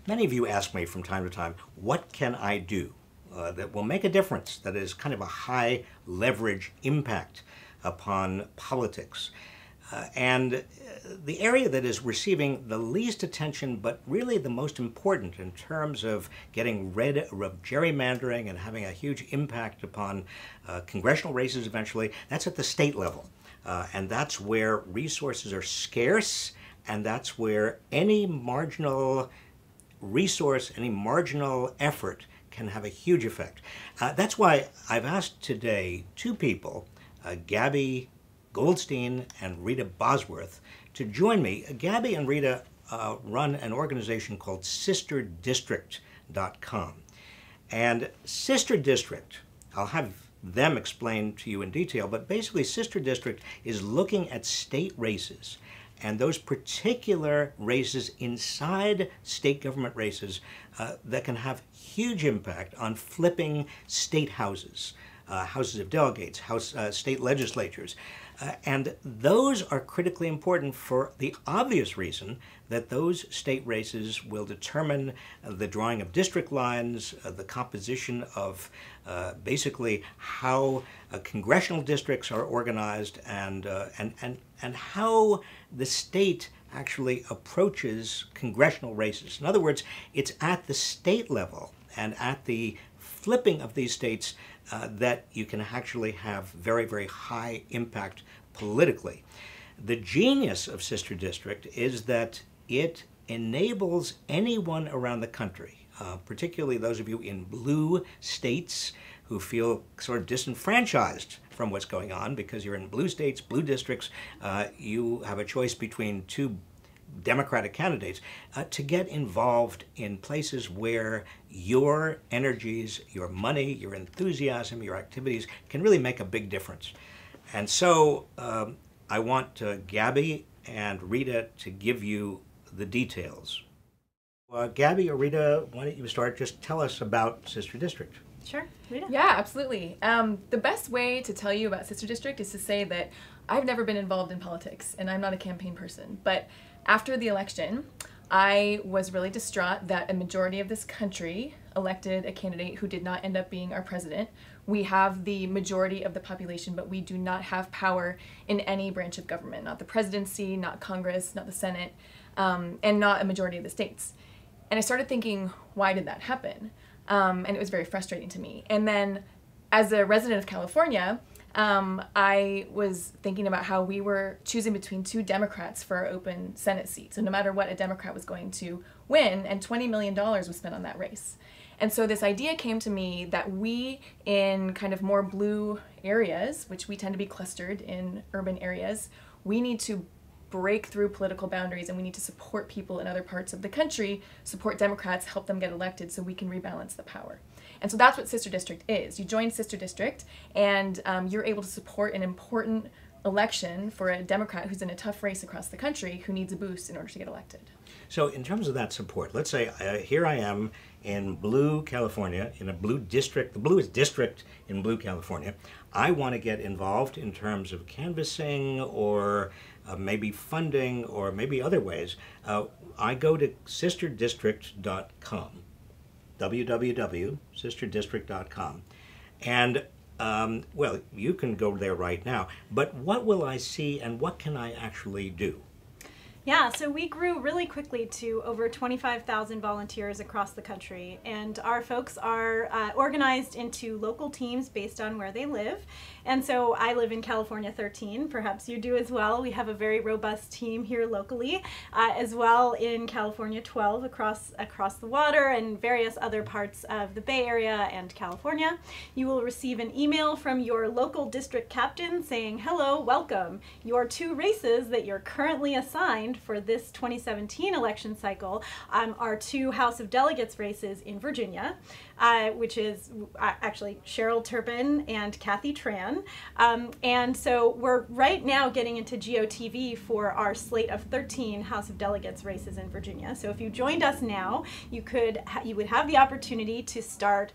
Many of you ask me from time to time, what can I do that will make a difference, that is kind of a high leverage impact upon politics? And the area that is receiving the least attention, but really the most important in terms of getting rid of gerrymandering and having a huge impact upon congressional races eventually, that's at the state level. And that's where resources are scarce, and that's where any marginal resource, any marginal effort can have a huge effect. That's why I've asked today two people, Gabby Goldstein and Rita Bosworth, to join me. Gabby and Rita run an organization called SisterDistrict.com. And Sister District, I'll have them explain to you in detail, but basically Sister District is looking at state races and those particular races inside state government races that can have huge impact on flipping state houses, houses of delegates, state legislatures. And those are critically important for the obvious reason that those state races will determine the drawing of district lines, the composition of basically how congressional districts are organized, and how the state actually approaches congressional races. In other words, it's at the state level and at the flipping of these states that you can actually have very, very high impact politically. The genius of Sister District is that it enables anyone around the country, particularly those of you in blue states who feel sort of disenfranchised from what's going on because you're in blue states, blue districts, you have a choice between two Democratic candidates, to get involved in places where your energies, your money, your enthusiasm, your activities can really make a big difference. And so I want Gabby and Rita to give you the details. Gabby or Rita, why don't you start? Just tell us about Sister District. Sure, Rita? Yeah, absolutely. The best way to tell you about Sister District is to say that I've never been involved in politics and I'm not a campaign person, but after the election, I was really distraught that a majority of this country elected a candidate who did not end up being our president. We have the majority of the population, but we do not have power in any branch of government, not the presidency, not Congress, not the Senate, and not a majority of the states. And I started thinking, why did that happen? And it was very frustrating to me. And then as a resident of California, I was thinking about how we were choosing between two Democrats for our open Senate seat. So no matter what, a Democrat was going to win, and $20 million was spent on that race. And so this idea came to me that we in kind of more blue areas, which we tend to be clustered in urban areas, we need to break through political boundaries and we need to support people in other parts of the country, support Democrats, help them get elected so we can rebalance the power. And so that's what Sister District is. You join Sister District and you're able to support an important election for a Democrat who's in a tough race across the country who needs a boost in order to get elected. So in terms of that support, let's say here I am in blue California, in a blue district, the bluest district in blue California. I want to get involved in terms of canvassing or maybe funding or maybe other ways. I go to sisterdistrict.com, www.sisterdistrict.com. And well, you can go there right now, but what will I see and what can I actually do? Yeah, so we grew really quickly to over 25,000 volunteers across the country, and our folks are organized into local teams based on where they live. And so I live in California 13, perhaps you do as well. We have a very robust team here locally, as well in California 12 across the water and various other parts of the Bay Area and California. You will receive an email from your local district captain saying, hello, welcome. Your two races that you're currently assigned for this 2017 election cycle are two House of Delegates races in Virginia, which is actually Cheryl Turpin and Kathy Tran. And so we're right now getting into GOTV for our slate of 13 House of Delegates races in Virginia. So if you joined us now, you would have the opportunity to start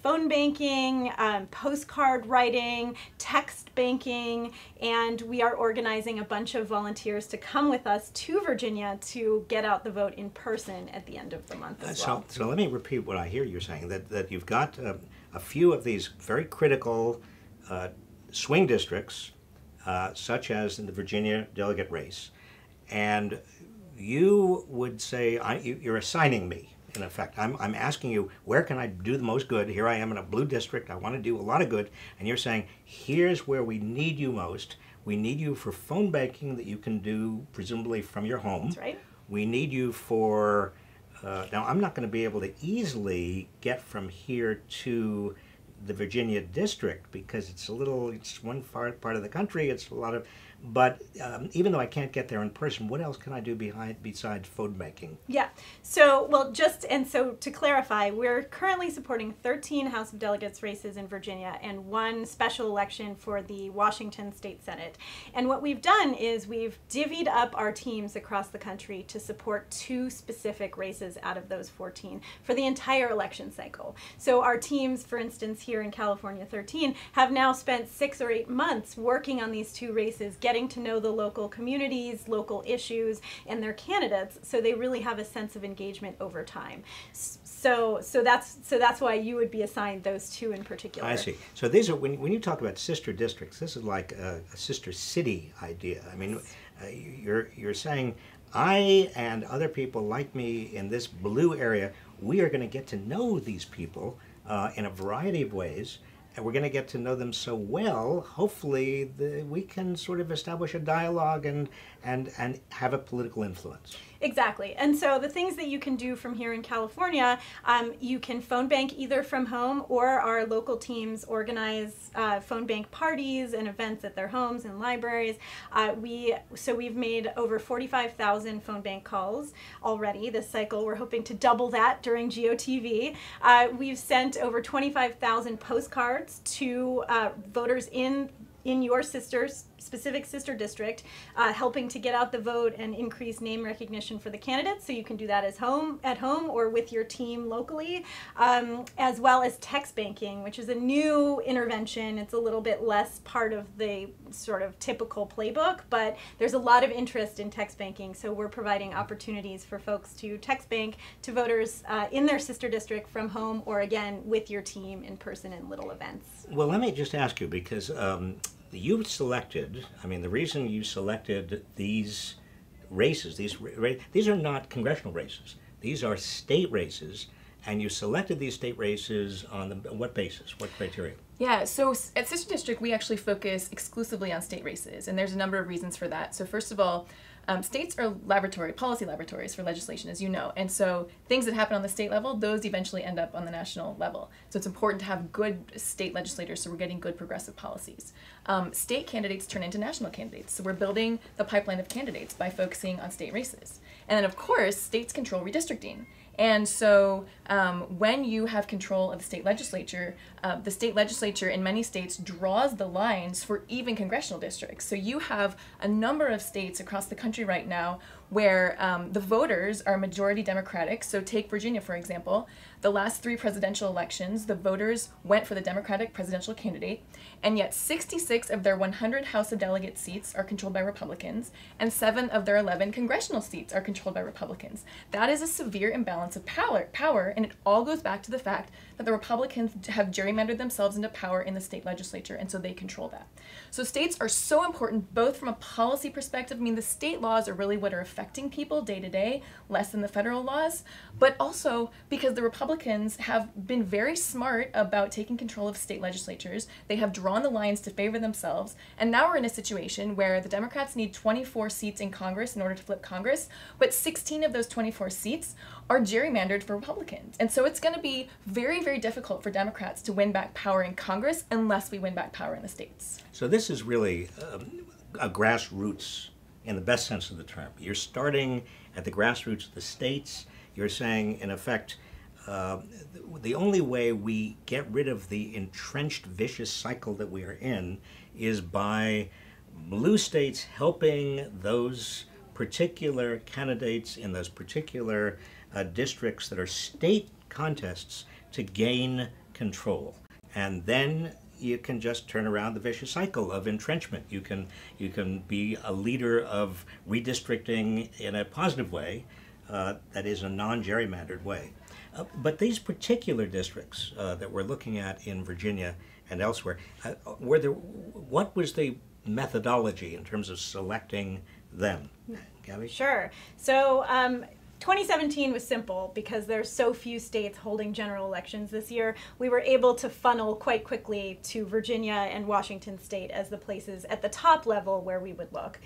phone banking, postcard writing, text banking, and we are organizing a bunch of volunteers to come with us us to Virginia to get out the vote in person at the end of the month as well. So let me repeat what I hear you saying, that you've got a few of these very critical swing districts, such as in the Virginia delegate race, and you would say, you're assigning me, in effect. I'm asking you, where can I do the most good? Here I am in a blue district. I want to do a lot of good. And you're saying, here's where we need you most. We need you for phone banking that you can do, presumably from your home. That's right. We need you for, now I'm not going to be able to easily get from here to the Virginia district because it's one part of the country, it's a lot of, but even though I can't get there in person, what else can I do besides phone banking? Yeah, so, so to clarify, we're currently supporting 13 House of Delegates races in Virginia and 1 special election for the Washington State Senate. And what we've done is we've divvied up our teams across the country to support 2 specific races out of those 14 for the entire election cycle. So our teams, for instance, here in California 13, have now spent 6 or 8 months working on these 2 races, getting to know the local communities, local issues, and their candidates, so they really have a sense of engagement over time. So that's why you would be assigned those 2 in particular. I see. So these are, when you talk about sister districts, this is like a sister city idea. I mean, you're saying, I and other people like me in this blue area, we are going to get to know these people in a variety of ways, and we're going to get to know them so well, hopefully we can sort of establish a dialogue and have a political influence. Exactly. And so the things that you can do from here in California, you can phone bank either from home, or our local teams organize phone bank parties and events at their homes and libraries. We've made over 45,000 phone bank calls already this cycle. We're hoping to double that during GOTV. We've sent over 25,000 postcards to voters in your specific sister district, helping to get out the vote and increase name recognition for the candidates. So you can do that at home or with your team locally, as well as text banking, which is a new intervention. It's a little bit less part of the sort of typical playbook, but there's a lot of interest in text banking. So we're providing opportunities for folks to text bank to voters in their sister district from home, or again, with your team in person in little events. Well, let me just ask you, because you selected, I mean, the reason you selected these races, these are not congressional races. These are state races, and you selected these state races on what basis, what criteria? Yeah, so at Sister District, we actually focus exclusively on state races, and there's a number of reasons for that. So first of all, states are policy laboratories for legislation, as you know, and so things that happen on the state level, those eventually end up on the national level. So it's important to have good state legislators, so we're getting good progressive policies. State candidates turn into national candidates, so we're building the pipeline of candidates by focusing on state races. And then, of course, states control redistricting. And so when you have control of the state legislature in many states draws the lines for even congressional districts. So you have a number of states across the country right now where the voters are majority Democratic. So take Virginia, for example. The last 3 presidential elections, the voters went for the Democratic presidential candidate, and yet 66 of their 100 House of Delegates seats are controlled by Republicans, and 7 of their 11 congressional seats are controlled by Republicans. That is a severe imbalance of power, and it all goes back to the fact that the Republicans have gerrymandered themselves into power in the state legislature, and so they control that. So states are so important, both from a policy perspective. I mean, the state laws are really what are affecting people day to day, less than the federal laws, but also because the Republicans have been very smart about taking control of state legislatures. They have drawn the lines to favor themselves, and now we're in a situation where the Democrats need 24 seats in Congress in order to flip Congress, but 16 of those 24 seats are gerrymandered for Republicans. And so it's going to be very, very difficult for Democrats to win back power in Congress unless we win back power in the states. So this is really a grassroots in the best sense of the term. You're starting at the grassroots of the states. You're saying, in effect, the only way we get rid of the entrenched vicious cycle that we are in is by blue states helping those particular candidates in those particular districts that are state contests to gain control. And then you can just turn around the vicious cycle of entrenchment. You can be a leader of redistricting in a positive way, that is a non-gerrymandered way. But these particular districts that we're looking at in Virginia and elsewhere, what was the methodology in terms of selecting them? Gabby? Sure. So 2017 was simple because there's so few states holding general elections this year. We were able to funnel quite quickly to Virginia and Washington State as the places at the top level where we would look.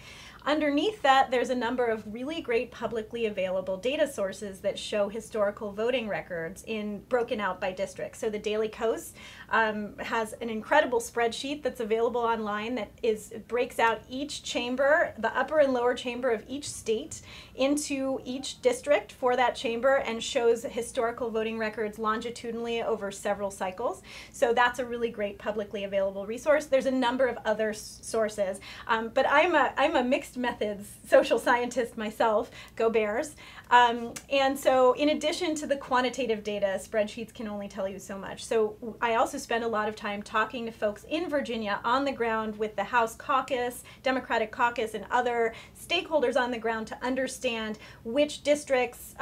Underneath that, there's a number of really great publicly available data sources that show historical voting records broken out by district. So the Daily Kos has an incredible spreadsheet that's available online that breaks out each chamber, the upper and lower chamber of each state, into each district for that chamber, and shows historical voting records longitudinally over several cycles. So that's a really great publicly available resource. There's a number of other sources, but I'm a mixed methods social scientist myself. Go Bears. And so in addition to the quantitative data, spreadsheets can only tell you so much. So I also spend a lot of time talking to folks in Virginia on the ground with the House caucus, Democratic caucus, and other stakeholders on the ground to understand which districts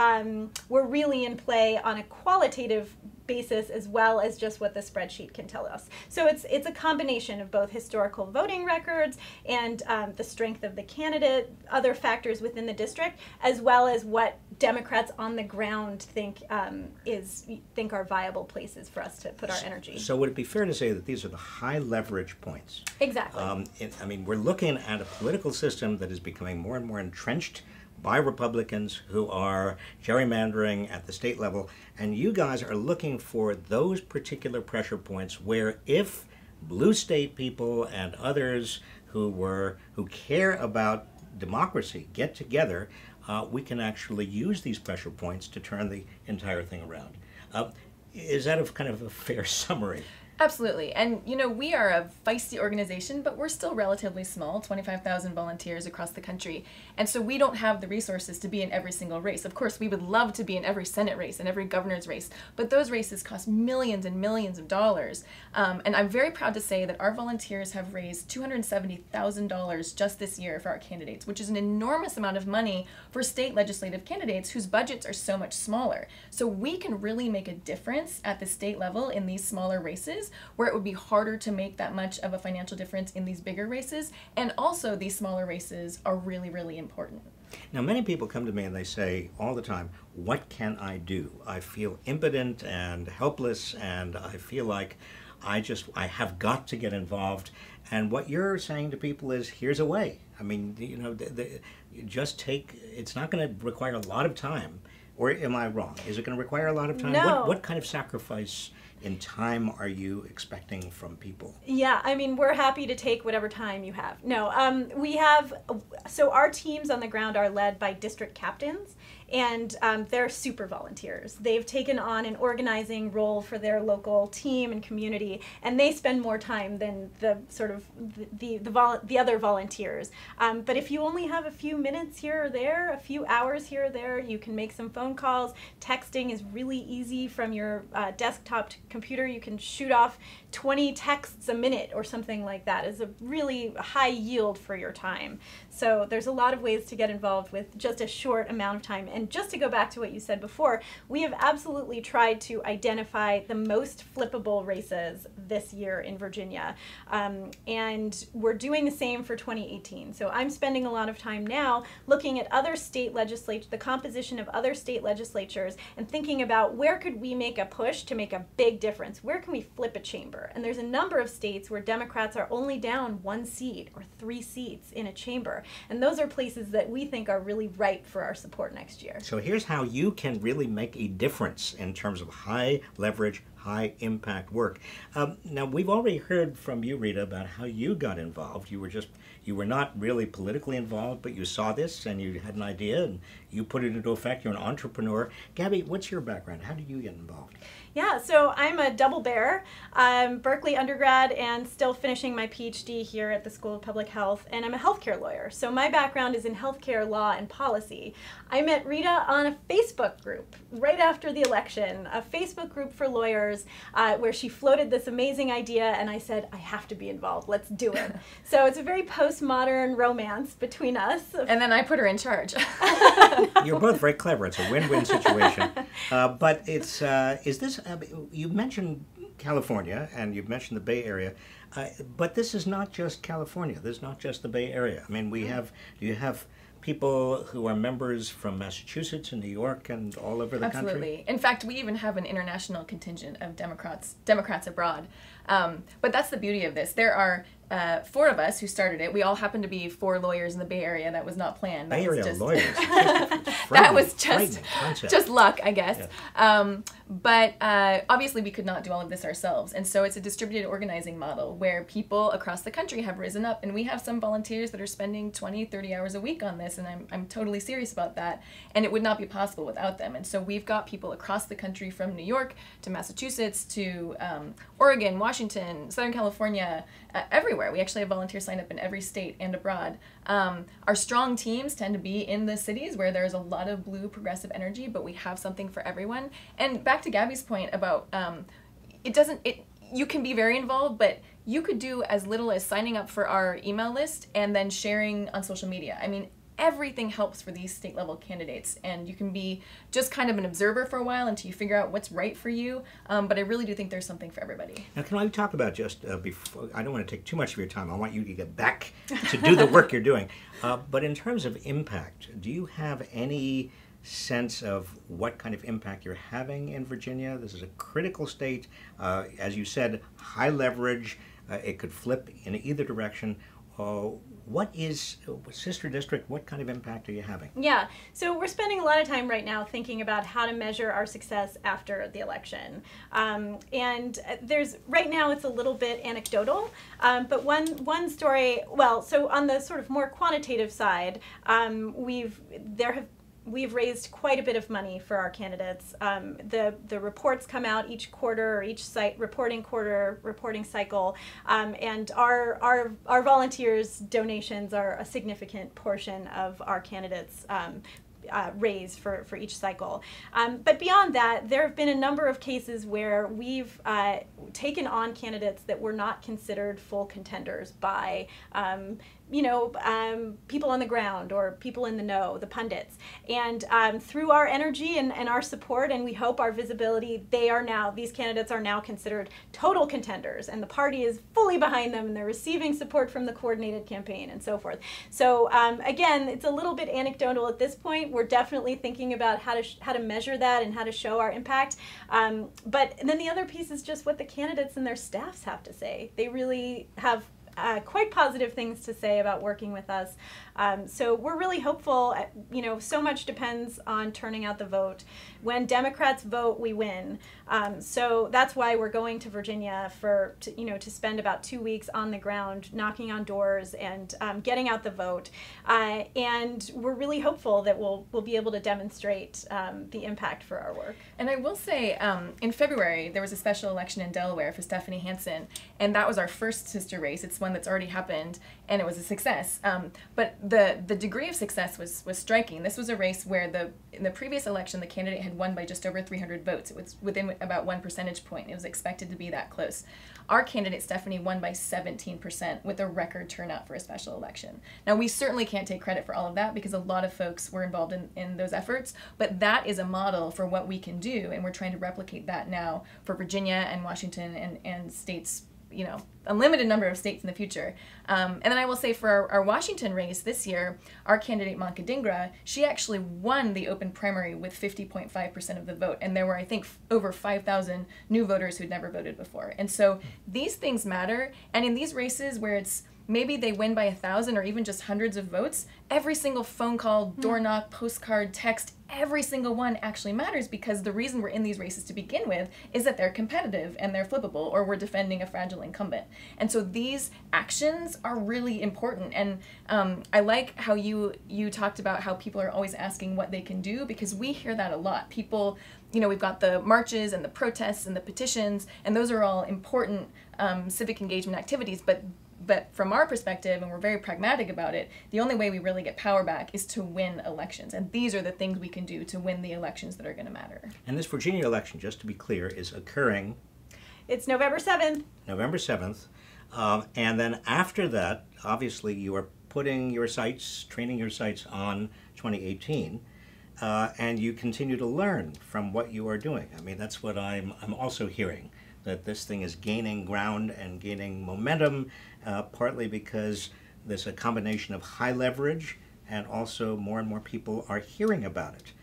were really in play on a qualitative basis as well as just what the spreadsheet can tell us. So it's a combination of both historical voting records and the strength of the candidate, other factors within the district, as well as what Democrats on the ground think are viable places for us to put our energy. So would it be fair to say that these are the high leverage points? Exactly. I mean, we're looking at a political system that is becoming more and more entrenched by Republicans who are gerrymandering at the state level, and you guys are looking for those particular pressure points where if blue state people and others who care about democracy get together, we can actually use these pressure points to turn the entire thing around. Is that kind of a fair summary? Absolutely. And, you know, we are a feisty organization, but we're still relatively small, 25,000 volunteers across the country. And so we don't have the resources to be in every single race. Of course, we would love to be in every Senate race and every governor's race, but those races cost millions and millions of dollars. And I'm very proud to say that our volunteers have raised $270,000 just this year for our candidates, which is an enormous amount of money for state legislative candidates whose budgets are so much smaller. So we can really make a difference at the state level in these smaller races, where it would be harder to make that much of a financial difference in these bigger races. And also these smaller races are really, really important. Now, many people come to me and they say all the time, what can I do? I feel impotent and helpless, and I feel like I have got to get involved. And what you're saying to people is, here's a way. I mean, you know, it's not going to require a lot of time. Or am I wrong? Is it going to require a lot of time? No. What kind of sacrifice in time are you expecting from people? Yeah, I mean, we're happy to take whatever time you have. No, so our teams on the ground are led by district captains, and they're super volunteers. They've taken on an organizing role for their local team and community, and they spend more time than the other volunteers. But if you only have a few minutes here or there, a few hours here or there, you can make some phone calls. Texting is really easy from your desktop computer. You can shoot off 20 texts a minute or something like that. It's a really high yield for your time. So there's a lot of ways to get involved with just a short amount of time. And just to go back to what you said before, we have absolutely tried to identify the most flippable races this year in Virginia. And we're doing the same for 2018. So I'm spending a lot of time now looking at other state legislatures, the composition of other state legislatures, and thinking about where could we make a push to make a big difference? Where can we flip a chamber? And there's a number of states where Democrats are only down 1 seat or 3 seats in a chamber. And those are places that we think are really ripe for our support next year. So here's how you can really make a difference in terms of high leverage, high impact work. Now, we've already heard from you, Rita, about how you got involved. You were not really politically involved, but you saw this and you had an idea and you put it into effect. You're an entrepreneur. Gabby, what's your background? How did you get involved? Yeah, so I'm a double bear. I'm Berkeley undergrad and still finishing my PhD here at the School of Public Health, and I'm a healthcare lawyer. So my background is in healthcare law and policy. I met Rita on a Facebook group right after the election, a Facebook group for lawyers hers, where she floated this amazing idea, and I said, I have to be involved. Let's do it. So it's a very postmodern romance between us. And then I put her in charge. You're both very clever. It's a win-win situation. But it's you mentioned California, and you've mentioned the Bay Area, but this is not just California. This is not just the Bay Area. I mean, do you have people who are members from Massachusetts and New York and all over the country? Absolutely. In fact, we even have an international contingent of Democrats abroad. But that's the beauty of this. There are 4 of us who started it. We all happen to be 4 lawyers in the Bay Area. That was not planned. Bay Area lawyers. That was just luck, I guess. Yeah. But obviously we could not do all of this ourselves. And so it's a distributed organizing model where people across the country have risen up. And we have some volunteers that are spending 20, 30 hours a week on this. And I'm totally serious about that. And it would not be possible without them. And so we've got people across the country from New York to Massachusetts to Oregon, Washington, Southern California, everywhere. We actually have volunteers signed up in every state and abroad. Our strong teams tend to be in the cities where there's a lot of blue progressive energy, but we have something for everyone. And back to Gabby's point about you can be very involved, but you could do as little as signing up for our email list and then sharing on social media. I mean, everything helps for these state level candidates, and you can be just kind of an observer for a while until you figure out what's right for you, but I really do think there's something for everybody. Now, can I talk about just before, I don't want to take too much of your time, I want you to get back to do the work you're doing, but in terms of impact, do you have any sense of what kind of impact you're having in Virginia? This is a critical state, as you said, high leverage, it could flip in either direction. What is Sister District? What kind of impact are you having? Yeah, so we're spending a lot of time right now thinking about how to measure our success after the election. And right now it's a little bit anecdotal, but one story, well, so on the sort of more quantitative side, we've raised quite a bit of money for our candidates. The reports come out each quarter or each reporting cycle, and our volunteers' donations are a significant portion of our candidates' raise for each cycle. But beyond that, there have been a number of cases where we've taken on candidates that were not considered full contenders by people on the ground or people in the know, the pundits. And through our energy and our support, and we hope our visibility, these candidates are now considered total contenders, and the party is fully behind them, and they're receiving support from the coordinated campaign and so forth. So again, it's a little bit anecdotal at this point. We're definitely thinking about how to measure that and how to show our impact. But then the other piece is just what the candidates and their staffs have to say. They really have quite positive things to say about working with us. So we're really hopeful. So much depends on turning out the vote. When Democrats vote, we win. So that's why we're going to Virginia to spend about 2 weeks on the ground, knocking on doors and getting out the vote. And we're really hopeful that we'll be able to demonstrate the impact for our work. And I will say, in February, there was a special election in Delaware for Stephanie Hansen, and that was our first sister race. It's one that's already happened, and it was a success. But the degree of success was striking. This was a race where in the previous election, the candidate had won by just over 300 votes. It was within about 1 percentage point. It was expected to be that close. Our candidate, Stephanie, won by 17% with a record turnout for a special election. Now, we certainly can't take credit for all of that because a lot of folks were involved in those efforts, but that is a model for what we can do, and we're trying to replicate that now for Virginia and Washington and states, a limited number of states in the future. And then I will say for our Washington race this year, our candidate, Manka Dhingra, she actually won the open primary with 50.5% of the vote. And there were, I think, over 5,000 new voters who'd never voted before. And so these things matter. And in these races where it's maybe they win by 1,000 or even just hundreds of votes, every single phone call, door knock, postcard, text, every single one actually matters, because the reason we're in these races to begin with is that they're competitive and they're flippable, or we're defending a fragile incumbent. And so these actions are really important. And I like how you talked about how people are always asking what they can do, because we hear that a lot. People, we've got the marches and the protests and the petitions, and those are all important civic engagement activities, but But from our perspective, and we're very pragmatic about it, the only way we really get power back is to win elections. And these are the things we can do to win the elections that are going to matter. And this Virginia election, just to be clear, is occurring It's November 7th. November 7th. And then after that, obviously, you are putting your sights, training your sights on 2018. And you continue to learn from what you are doing. I mean, that's what I'm also hearing, that this thing is gaining ground and gaining momentum, partly because there's a combination of high leverage and also more and more people are hearing about it.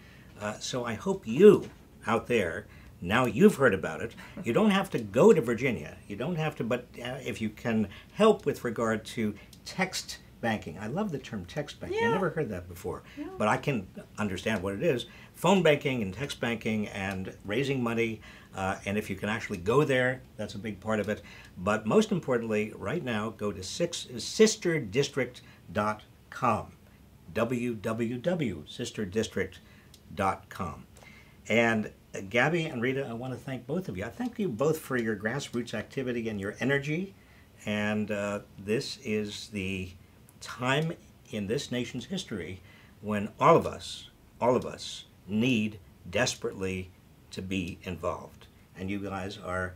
So I hope you out there, now you've heard about it, you don't have to go to Virginia. You don't have to, but if you can help with regard to text banking. I love the term text banking. Yeah. I never heard that before, Yeah. but I can understand what it is. Phone banking and text banking and raising money, and if you can actually go there, that's a big part of it. But most importantly, right now, go to sisterdistrict.com, www.sisterdistrict.com. And Gabby and Rita, I want to thank both of you. I thank you both for your grassroots activity and your energy. And this is the time in this nation's history when all of us need desperately to be involved. And you guys are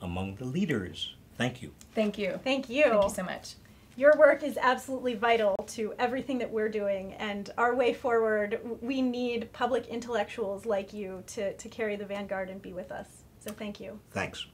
among the leaders. Thank you. Thank you. Thank you. Thank you so much. Your work is absolutely vital to everything that we're doing, and our way forward, we need public intellectuals like you to carry the vanguard and be with us. So thank you. Thanks.